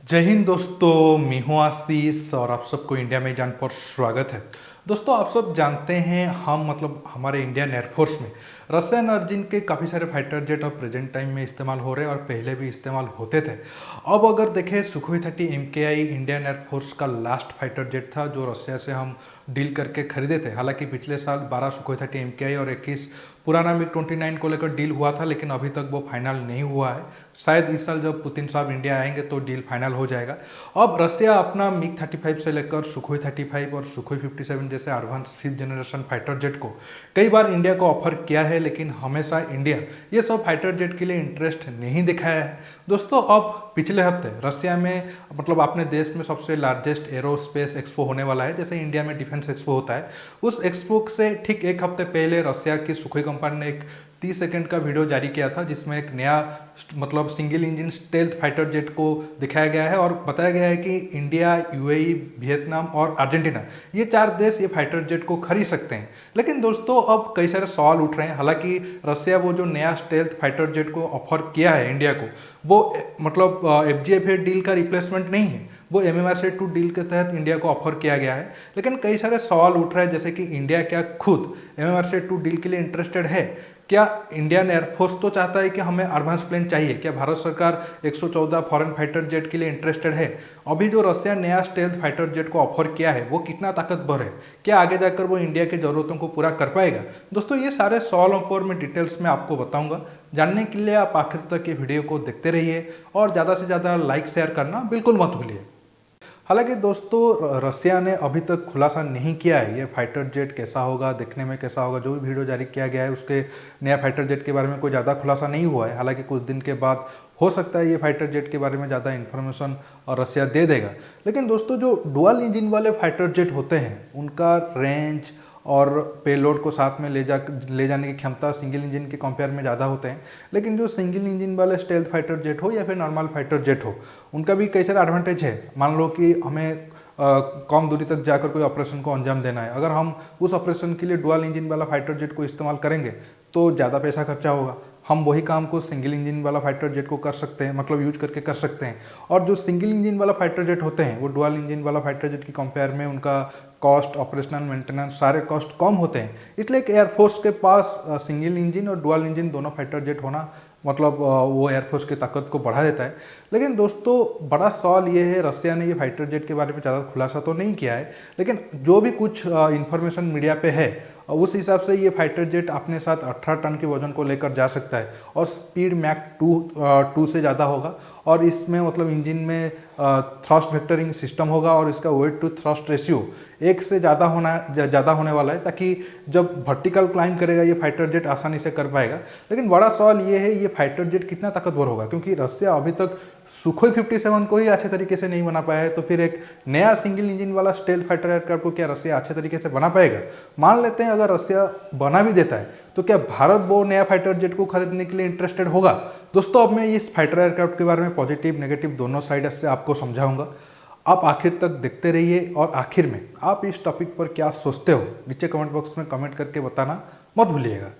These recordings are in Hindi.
जय हिंद दोस्तों, मैं हूं आशीष और आप सबको इंडिया में जान पर स्वागत है। दोस्तों, आप सब जानते हैं हमारे इंडियन एयरफोर्स में रशियन अर्जिन के काफ़ी सारे फाइटर जेट अब प्रेजेंट टाइम में इस्तेमाल हो रहे हैं और पहले भी इस्तेमाल होते थे। अब अगर देखें, सुखोई 30 MKI इंडियन एयरफोर्स का लास्ट फाइटर जेट था जो रशिया से हम डील करके खरीदे थे। हालांकि पिछले साल 12 सुखोई 30 MKI और 21 पुराना मिग 29 को लेकर डील हुआ था, लेकिन अभी तक वो फाइनल नहीं हुआ है। शायद इस साल जब पुतिन साहब इंडिया आएंगे तो डील फाइनल हो जाएगा। अब रशिया अपना मिग 35 से लेकर सुखोई 35 और सुखोई 57 जैसे advance 5th generation fighter jet को कई बार इंडिया को ऑफर किया है, लेकिन हमेशा इंडिया ये सब फाइटर जेट के लिए इंटरेस्ट नहीं दिखाया है। दोस्तों, अब पिछले हफ्ते रशिया में अपने देश में सबसे लार्जेस्ट एरोस्पेस एक्सपो होने वाला है, जैसे इंडिया में डिफेंस एक्सपो होता है। उस एक्सपो से ठीक एक हफ्ते पहले रशिया की सुखोई कंपनी ने एक 30 सेकंड का वीडियो जारी किया था, जिसमें एक नया single engine stealth fighter jet को दिखाया गया है और बताया गया है कि इंडिया, यूएई, वियतनाम और अर्जेंटीना ये 4 देश ये फाइटर जेट को खरीद सकते हैं। लेकिन दोस्तों, अब कई सारे सवाल उठ रहे हैं। हालांकि रशिया वो जो नया स्टेल्थ फाइटर जेट को ऑफर किया है इंडिया को, वो FGFA डील का रिप्लेसमेंट नहीं है, वो MMRC2 डील के तहत इंडिया को ऑफर किया गया है। लेकिन कई सारे सवाल उठ रहे हैं, जैसे कि इंडिया क्या खुद MMRC2 डील के लिए इंटरेस्टेड है? क्या इंडियन एयरफोर्स तो चाहता है कि हमें एडवांस प्लेन चाहिए? क्या भारत सरकार 114 फॉरेन फाइटर जेट के लिए इंटरेस्टेड है? अभी जो रशिया नया स्टेल्थ फाइटर जेट को ऑफर किया है वो कितना ताकतवर है? क्या आगे जाकर वो इंडिया की जरूरतों को पूरा कर पाएगा? दोस्तों, ये सारे सवालों पर मैं डिटेल्स में आपको बताऊंगा। जानने के लिए आप आखिर तक ये वीडियो को देखते रहिए और ज़्यादा से ज़्यादा लाइक शेयर करना बिल्कुल मत भूलिए। हालांकि दोस्तों, रशिया ने अभी तक खुलासा नहीं किया है ये फाइटर जेट कैसा होगा, दिखने में कैसा होगा। जो भी वीडियो जारी किया गया है उसके नया फाइटर जेट के बारे में कोई ज़्यादा खुलासा नहीं हुआ है। हालांकि कुछ दिन के बाद हो सकता है ये फाइटर जेट के बारे में ज़्यादा इन्फॉर्मेशन और रशिया दे देगा। लेकिन दोस्तों, जो डुअल इंजन वाले फाइटर जेट होते हैं उनका रेंज और पेलोड को साथ में ले जाने की क्षमता सिंगल इंजन के कंपेयर में ज़्यादा होते हैं। लेकिन जो सिंगल इंजन वाले स्टेल्थ फाइटर जेट हो या फिर नॉर्मल फाइटर जेट हो, उनका भी कई सारे एडवांटेज है। मान लो कि हमें कम दूरी तक जाकर कोई ऑपरेशन को अंजाम देना है। अगर हम उस ऑपरेशन के लिए डुअल इंजन वाला फाइटर जेट को इस्तेमाल करेंगे तो ज़्यादा पैसा खर्चा होगा। हम वही काम को सिंगल इंजन वाला फाइटर जेट को कर सकते हैं, यूज करके कर सकते हैं। और जो सिंगल इंजन वाला फाइटर जेट होते हैं वो डुअल इंजन वाला फाइटर जेट की कंपेयर में उनका कॉस्ट, ऑपरेशनल मेंटेनेंस सारे कॉस्ट कम होते हैं। इसलिए एक एयरफोर्स के पास सिंगल इंजन और डुअल इंजन दोनों फाइटर जेट होना वो एयरफोर्स की ताकत को बढ़ा देता है। लेकिन दोस्तों, बड़ा सवाल ये है, रशिया ने ये फाइटर जेट के बारे में ज़्यादा खुलासा तो नहीं किया है, लेकिन जो भी कुछ इन्फॉर्मेशन मीडिया पे है उस हिसाब से ये फाइटर जेट अपने साथ 18 टन के वजन को लेकर जा सकता है और स्पीड मैक 2 से ज़्यादा होगा। और इसमें इंजन में थ्रस्ट वेक्टरिंग सिस्टम होगा और इसका वेट टू थ्रस्ट रेशियो 1 से ज़्यादा होने वाला है, ताकि जब वर्टिकल क्लाइंब करेगा ये फाइटर जेट आसानी से कर पाएगा। लेकिन बड़ा सवाल ये है, ये फाइटर जेट कितना ताकतवर होगा, क्योंकि रशिया अभी तक सुखोई 57 को ही अच्छे तरीके से नहीं बना पाया है। तो फिर एक नया सिंगल इंजन वाला स्टेल्थ फाइटर एयरक्राफ्ट को क्या रशिया अच्छे तरीके से बना पाएगा? मान लेते हैं अगर रशिया बना भी देता है तो क्या भारत वो नया फाइटर जेट को खरीदने के लिए इंटरेस्टेड होगा? दोस्तों, अब मैं इस फाइटर एयरक्राफ्ट के बारे में पॉजिटिव नेगेटिव दोनों साइड से आपको समझाऊंगा। आप आखिर तक देखते रहिए और आखिर में आप इस टॉपिक पर क्या सोचते हो नीचे कमेंट बॉक्स में कमेंट करके बताना मत भूलिएगा।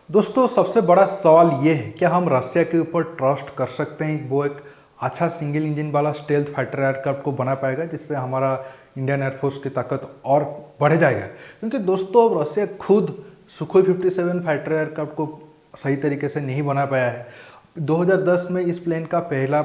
दोस्तों, सबसे बड़ा सवाल ये है, क्या हम रशिया के ऊपर ट्रस्ट कर सकते हैं वो एक अच्छा सिंगल इंजन वाला स्टेल्थ फाइटर एयरक्राफ्ट को बना पाएगा, जिससे हमारा इंडियन एयरफोर्स की ताकत और बढ़ जाएगा? क्योंकि दोस्तों, अब रशिया खुद सुखोई 57 फाइटर एयरक्राफ्ट को सही तरीके से नहीं बना पाया है। 2010 में इस प्लेन का पहला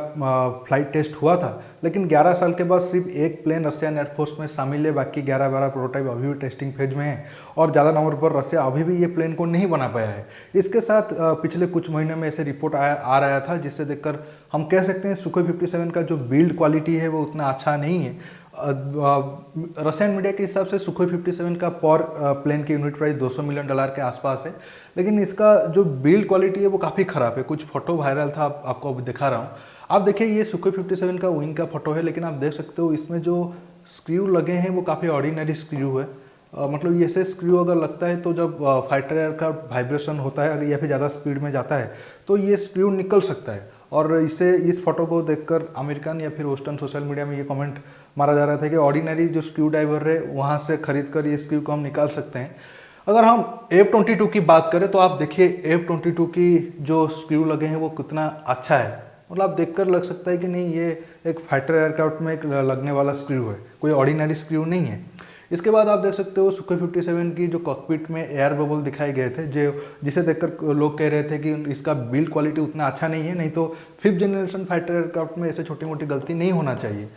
फ्लाइट टेस्ट हुआ था, लेकिन 11 साल के बाद सिर्फ एक प्लेन रशियन एयरफोर्स में शामिल है। बाकी 11-12 प्रोटोटाइप अभी भी टेस्टिंग फेज में है और ज़्यादा नंबर पर रशिया अभी भी ये प्लेन को नहीं बना पाया है। इसके साथ पिछले कुछ महीनों में ऐसे रिपोर्ट आ रहा था, जिससे देखकर हम कह सकते हैं सुखोई 57 का जो बिल्ड क्वालिटी है वो उतना अच्छा नहीं है। रशियन मीडिया के हिसाब से सुखोई 57 का पर प्लेन की यूनिट प्राइस $200 मिलियन के आसपास है, लेकिन इसका जो बिल्ड क्वालिटी है वो काफ़ी ख़राब है। कुछ फोटो वायरल था, आपको अभी दिखा रहा हूँ। आप देखिए, ये सुखोई 57 का विंग का फोटो है, लेकिन आप देख सकते हो इसमें जो स्क्रू लगे हैं वो काफ़ी ऑर्डिनरी स्क्रू है। ये से स्क्रू अगर लगता है तो जब फाइटर एयरक्राफ्ट वाइब्रेशन होता है या फिर ज़्यादा स्पीड में जाता है तो ये स्क्रू निकल सकता है। और इस फोटो को देखकर अमेरिकन या फिर वेस्टर्न सोशल मीडिया में ये कमेंट मारा जा रहा था कि ऑर्डिनरी जो स्क्रू ड्राइवर है वहाँ से खरीद कर ये स्क्रू को हम निकाल सकते हैं। अगर हम F-22 की बात करें तो आप देखिए F-22 की जो स्क्रू लगे हैं वो कितना अच्छा है। मतलब आप देखकर लग सकता है कि नहीं ये एक फाइटर एयरक्राफ्ट में एक लगने वाला स्क्रू है, कोई ऑर्डिनरी स्क्रू नहीं है। इसके बाद आप देख सकते हो सुखोई 57 की जो कॉकपिट में एयर बबल दिखाए गए थे, जो जिसे देखकर लोग कह रहे थे कि इसका बिल्ड क्वालिटी उतना अच्छा नहीं है, नहीं तो 5th जनरेशन फाइटर एयरक्राफ्ट में ऐसे छोटी मोटी गलती नहीं होना चाहिए।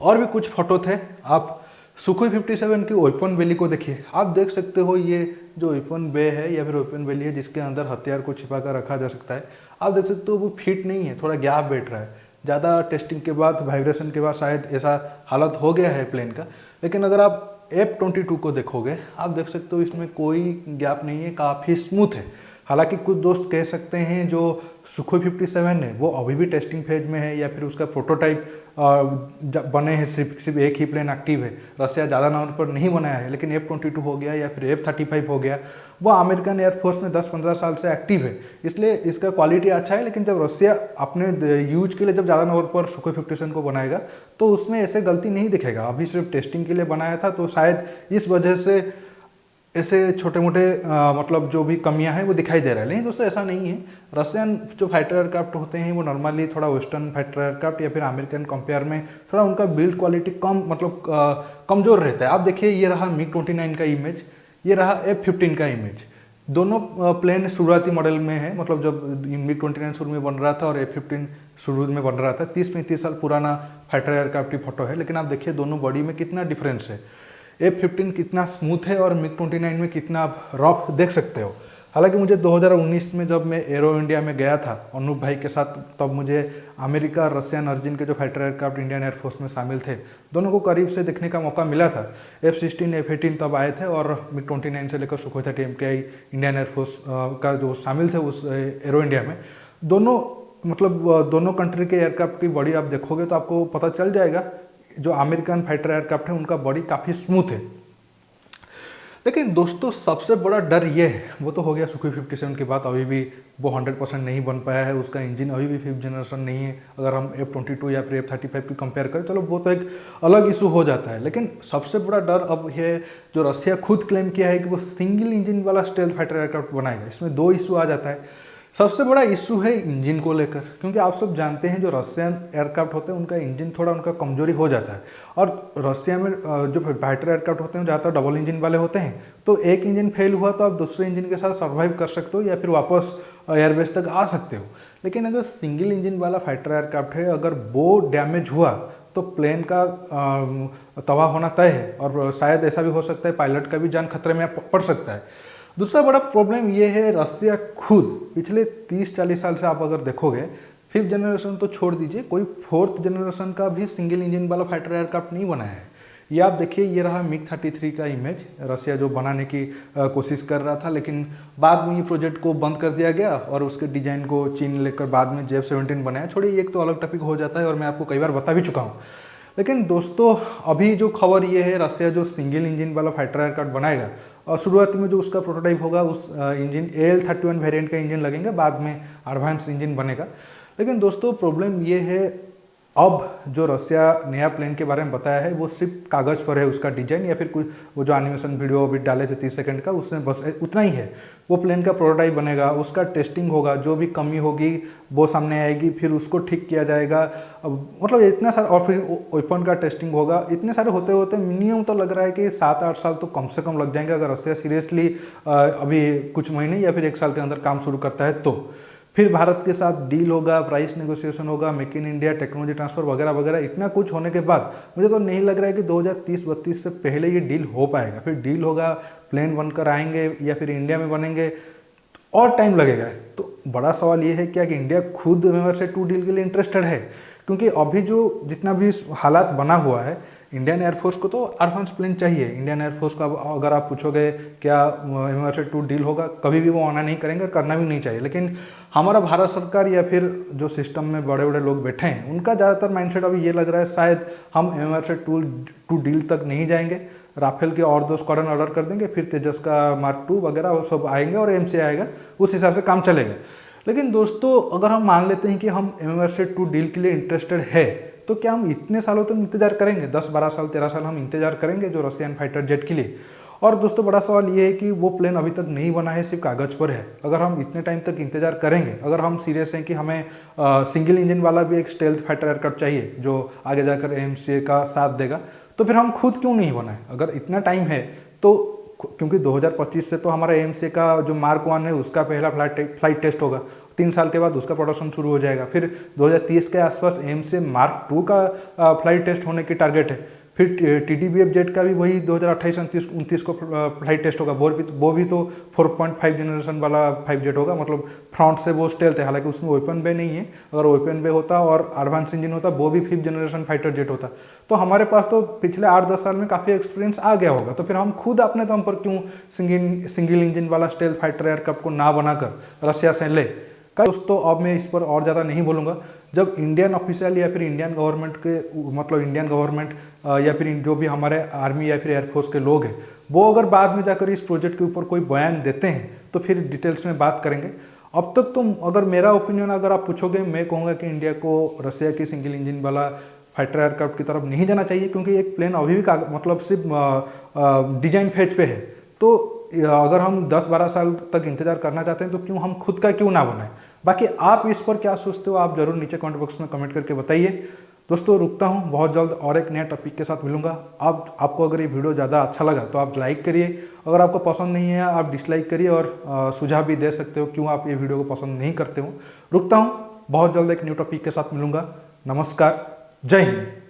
और भी कुछ फोटो थे, आप सुखोई 57 की वेपन वैली को देखिए। आप देख सकते हो ये जो वेपन बे है या फिर वेपन वैली है जिसके अंदर हथियार को छिपा कर रखा जा सकता है, आप देख सकते हो वो फिट नहीं है, थोड़ा गैप बैठ रहा है। ज़्यादा टेस्टिंग के बाद, वाइब्रेशन के बाद शायद ऐसा हालत हो गया है प्लेन का। लेकिन अगर आप F-22 को देखोगे, आप देख सकते हो इसमें कोई गैप नहीं है, काफ़ी स्मूथ है। हालांकि कुछ दोस्त कह सकते हैं जो सुखोई 57 है वो अभी भी टेस्टिंग फेज में है या फिर उसका प्रोटोटाइप बने हैं, सिर्फ एक ही प्लेन एक्टिव है, रसिया ज़्यादा नंबर पर नहीं बनाया है। लेकिन F-22 हो गया या फिर F-35 हो गया, वो अमेरिकन एयरफोर्स में 10-15 साल से एक्टिव है, इसलिए इसका क्वालिटी अच्छा है। लेकिन जब रसिया अपने यूज के लिए जब ज़्यादा नंबर पर सुखोई 57 को बनाएगा तो उसमें ऐसे गलती नहीं दिखेगा। अभी सिर्फ टेस्टिंग के लिए बनाया था, तो शायद इस वजह से ऐसे छोटे मोटे मतलब जो भी कमियां हैं वो दिखाई दे रहा है। लेकिन दोस्तों ऐसा नहीं है। रशियन जो फाइटर एयरक्राफ्ट होते हैं वो नॉर्मली थोड़ा वेस्टर्न फाइटर एयरक्राफ्ट या फिर अमेरिकन कंपेयर में थोड़ा उनका बिल्ड क्वालिटी कम मतलब कमज़ोर रहता है। आप देखिए ये रहा MiG-29 का इमेज, ये रहा F-15 का इमेज। दोनों प्लेन शुरुआती मॉडल में है, मतलब जब MiG-29 शुरू में बन रहा था और F-15 शुरू में बन रहा था, 30-35 साल पुराना फाइटर एयरक्राफ्ट की फोटो है। लेकिन आप देखिए दोनों बॉडी में कितना डिफरेंस है, F-15 कितना स्मूथ है और MiG-29 में कितना आप रफ देख सकते हो। हालांकि मुझे 2019 में जब मैं एरो इंडिया में गया था अनूप भाई के साथ, तब मुझे अमेरिका रशियन अर्जिन के जो फाइटर एयरक्राफ्ट इंडियन एयरफोर्स में शामिल थे, दोनों को करीब से देखने का मौका मिला था। F-16 F-18 तब आए थे और MiG-29 से लेकर सुखोई 30 MKI इंडियन एयरफोर्स का जो शामिल थे उस एरो इंडिया में, दोनों मतलब दोनों कंट्री के एयरक्राफ्ट की बॉडी आप देखोगे तो आपको पता चल जाएगा जो अमेरिकन फाइटर एयरक्राफ्ट है उनका बॉडी काफ़ी स्मूथ है। लेकिन दोस्तों सबसे बड़ा डर ये है, वो तो हो गया सुखोई 57 की बात, अभी भी वो 100% नहीं बन पाया है, उसका इंजन अभी भी 5th जनरेशन नहीं है। अगर हम F-22 या फिर F-35 की कंपेयर करें, चलो वो तो एक अलग इशू हो जाता है। लेकिन सबसे बड़ा डर अब है जो रसिया खुद क्लेम किया है कि वो सिंगल इंजन वाला स्टेल्थ फाइटर एयरक्राफ्ट बनाएगा। इसमें दो इशू आ जाता है। सबसे बड़ा इशू है इंजन को लेकर, क्योंकि आप सब जानते हैं जो रशियन एयरक्राफ्ट होते हैं उनका इंजन थोड़ा उनका कमजोरी हो जाता है। और रशिया में जो फाइटर एयरक्राफ्ट होते हैं ज़्यादातर डबल इंजन वाले होते हैं, तो एक इंजन फेल हुआ तो आप दूसरे इंजन के साथ सर्वाइव कर सकते हो या फिर वापस एयरबेस तक आ सकते हो। लेकिन अगर सिंगल इंजन वाला फाइटर एयरक्राफ्ट है, अगर वो डैमेज हुआ तो प्लेन का तबाह होना तय है और शायद ऐसा भी हो सकता है पायलट का भी जान खतरे में पड़ सकता है। दूसरा बड़ा प्रॉब्लम ये है, रसिया खुद पिछले 30-40 साल से आप अगर देखोगे, 5th जनरेशन तो छोड़ दीजिए, कोई 4th जनरेशन का भी सिंगल इंजन वाला फाइटर एयरक्राफ्ट नहीं बनाया है। ये आप देखिए, ये रहा MiG-33 का इमेज, रसिया जो बनाने की कोशिश कर रहा था, लेकिन बाद में ये प्रोजेक्ट को बंद कर दिया गया और उसके डिजाइन को चीन लेकर बाद में J-17 बनाया। छोड़िए, एक तो अलग टॉपिक हो जाता है और मैं आपको कई बार बता भी चुका हूँ। लेकिन दोस्तों अभी जो खबर ये है, रसिया जो सिंगल इंजन वाला फाइटर एयरक्राफ्ट बनाएगा और शुरुआत में जो उसका प्रोटोटाइप होगा उस इंजन AL-31 वेरिएंट का इंजन लगेंगे, बाद में एडवांस इंजन बनेगा। लेकिन दोस्तों प्रॉब्लम ये है, अब जो रसिया नया प्लेन के बारे में बताया है वो सिर्फ कागज़ पर है, उसका डिजाइन या फिर कुछ वो जो एनिमेशन वीडियो अभी डाले थे 30 सेकंड का, उसमें बस उतना ही है। वो प्लेन का प्रोटोटाइप बनेगा, उसका टेस्टिंग होगा, जो भी कमी होगी वो सामने आएगी, फिर उसको ठीक किया जाएगा। मतलब इतना सारा, और फिर वेपन का टेस्टिंग होगा। इतने सारे होते होते मिनिमम तो लग रहा है कि 7-8 साल तो कम से कम लग जाएंगे, अगर रसिया सीरियसली अभी कुछ महीने या फिर 1 साल के अंदर काम शुरू करता है तो। फिर भारत के साथ डील होगा, प्राइस नेगोशिएशन होगा, make in India, technology transfer वगैरह वगैरह, इतना कुछ होने के बाद मुझे तो नहीं लग रहा है कि 2030-32 से पहले ये डील हो पाएगा। फिर डील होगा, प्लेन बनकर आएंगे या फिर इंडिया में बनेंगे, और टाइम लगेगा। तो बड़ा सवाल ये है क्या कि इंडिया खुद MMRC-2 डील के लिए इंटरेस्टेड है? क्योंकि अभी जो जितना भी हालात बना हुआ है, इंडियन एयरफोर्स को तो एडवांस प्लेन चाहिए। इंडियन एयरफोर्स को अगर आप पूछोगे क्या MMRC-2 डील होगा, कभी भी वो आना नहीं करेंगे और करना भी नहीं चाहिए। लेकिन हमारा भारत सरकार या फिर जो सिस्टम में बड़े बड़े लोग बैठे हैं, उनका ज़्यादातर माइंडसेट अभी ये लग रहा है शायद हम MMRC-2 डील तक नहीं जाएंगे, राफेल के और 2 स्क्वाड्रन ऑर्डर कर देंगे, फिर तेजस का मार्क 2 वगैरह वो सब आएंगे और MC आएगा, उस हिसाब से काम चलेगा। लेकिन दोस्तों अगर हम मान लेते हैं कि हम MMRC-2 डील के लिए इंटरेस्टेड है, तो क्या हम इतने सालों तक इंतजार करेंगे? 10-12 साल 13 साल हम इंतजार करेंगे जो रशियन फाइटर जेट के लिए? और दोस्तों बड़ा सवाल ये है कि वो प्लेन अभी तक नहीं बना है, सिर्फ कागज़ पर है। अगर हम इतने टाइम तक इंतजार करेंगे, अगर हम सीरियस हैं कि हमें सिंगल इंजन वाला भी एक स्टेल्थ फाइटर एयरक्राफ्ट चाहिए जो आगे जाकर एएमसीए का साथ देगा, तो फिर हम खुद क्यों नहीं बनाए? अगर इतना टाइम है तो, क्योंकि 2025 से तो हमारा एएमसीए का जो मार्क 1 है उसका पहला फ्लाइट टेस्ट होगा, 3 साल के बाद उसका प्रोडक्शन शुरू हो जाएगा। फिर 2030 के आसपास एएमसीए मार्क 2 का फ्लाइट टेस्ट होने की टारगेट है। फिर TDBF जेट का भी वही 2028-29 को फ्लाइट टेस्ट होगा। वो भी तो 4.5 जनरेशन वाला 5 जेट होगा, मतलब फ्रंट से वो स्टेल्थ है, हालांकि उसमें वेपन बे नहीं है। अगर वेपन बे होता और एडवांस इंजन होता वो भी 5th जनरेशन फाइटर जेट होता। तो हमारे पास तो पिछले 8-10 साल में काफ़ी एक्सपीरियंस आ गया होगा। तो फिर हम खुद अपने दम पर क्यों सिंगल इंजन वाला स्टेल्थ फाइटर एयरक्राफ्ट को ना बनाकर रसिया से ले? दोस्तों अब मैं इस पर और ज़्यादा नहीं बोलूँगा। जब इंडियन ऑफिशियल या फिर इंडियन गवर्नमेंट के, मतलब इंडियन गवर्नमेंट या फिर जो भी हमारे आर्मी या फिर एयरफोर्स के लोग हैं, वो अगर बाद में जाकर इस प्रोजेक्ट के ऊपर कोई बयान देते हैं तो फिर डिटेल्स में बात करेंगे। अब तक तो अगर मेरा ओपिनियन अगर आप पूछोगे, मैं कहूँगा कि इंडिया को रसिया की सिंगल इंजन वाला फाइटर एयरक्राफ्ट की तरफ नहीं जाना चाहिए, क्योंकि एक प्लेन अभी भी मतलब सिर्फ डिजाइन फेज पे है। तो अगर हम 10-12 साल तक इंतजार करना चाहते हैं तो क्यों हम खुद का क्यों ना बनाएं? बाकी आप इस पर क्या सोचते हो, आप जरूर नीचे कमेंट बॉक्स में कमेंट करके बताइए। दोस्तों रुकता हूं, बहुत जल्द और एक नया टॉपिक के साथ मिलूंगा। आपको अगर ये वीडियो ज़्यादा अच्छा लगा तो आप लाइक करिए, अगर आपको पसंद नहीं है आप डिसलाइक करिए, और सुझाव भी दे सकते हो क्यों आप ये वीडियो को पसंद नहीं करते हो। रुकता हूँ, बहुत जल्द एक न्यू टॉपिक के साथ मिलूंगा। नमस्कार, जय हिंद।